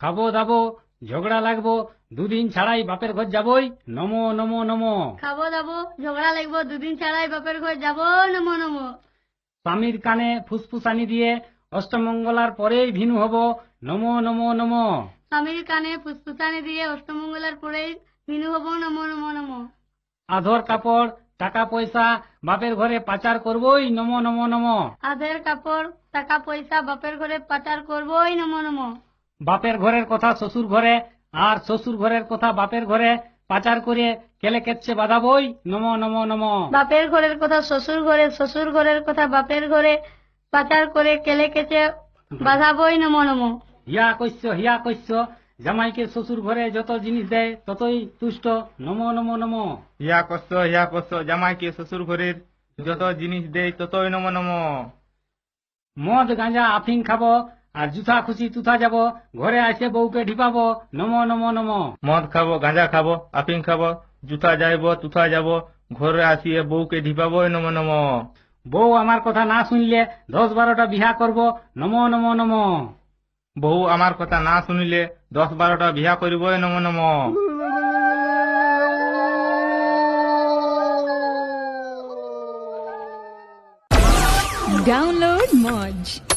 খাবো দাবো, ঝগড়া লাগবো, দুদিন ছাড়াই বাপের ঘর যাবই, নমো নমো নমো। খাবো দাবো, ঝগড়া লাগবো, দুদিন ছাড়াই বাপের ঘর যাবো, নমো নমো। স্বামীর কানে ফুসফুসানি দিয়ে অষ্টমঙ্গলার পরেই ভিনু হব, নমো নমো নমো। স্বামীর কানে ফুসফুসানি দিয়ে অষ্টমঙ্গলার পরেই ভিনু হব, নমো নমো নমো। আধর কাপড়, টাকা পয়সা বাপের ঘরে পাচার করবই, নমো নমো নমো। আধের কাপড়, টাকা পয়সা বাপের ঘরে পাচার করবোই, নমো নমো। বাপের ঘরের কথা শ্বশুর ঘরে, আর শ্বশুর ঘরের কথা বাপের ঘরে পাচার করে কেলে কেচ্ছে বাঁধাবই, নমো নমো নমো। বাপের ঘরের কথা শ্বশুর ঘরে, শ্বশুর ঘরের কথা বাপের ঘরে পাচার করে কেলে কেচে বাঁধাবই, নমো নমো। হিয়া কইস, জামাইকে শ্বশুর ঘরে যত জিনিস দেয় ততই তুষ্ট, নমো নমো নমো। হিয়া কষ্ট জামাইকে শ্বশুর ঘরের যত জিনিস দেয় ততই নম নম। মদ গাঁজা আফিং খাবো, আর জুথা খুশি তুথা যাব, ঘরে আসে বউকে ঢিপাবো, নমো নমো নমো। মদ খাবো, গাঁজা খাবো, আফিং খাবো, জুতা যাইব, তুথা যাব, ঘরে আসিয়ে বউকে ঢিপাবো, নম নম। বউ আমার কথা না শুনলে 10-12টা বিহা করব, নমো নমো নমো। বউ আমার কথা না শুনিলে 10-12টা বিয়া করিব, নম নম। Download Moj.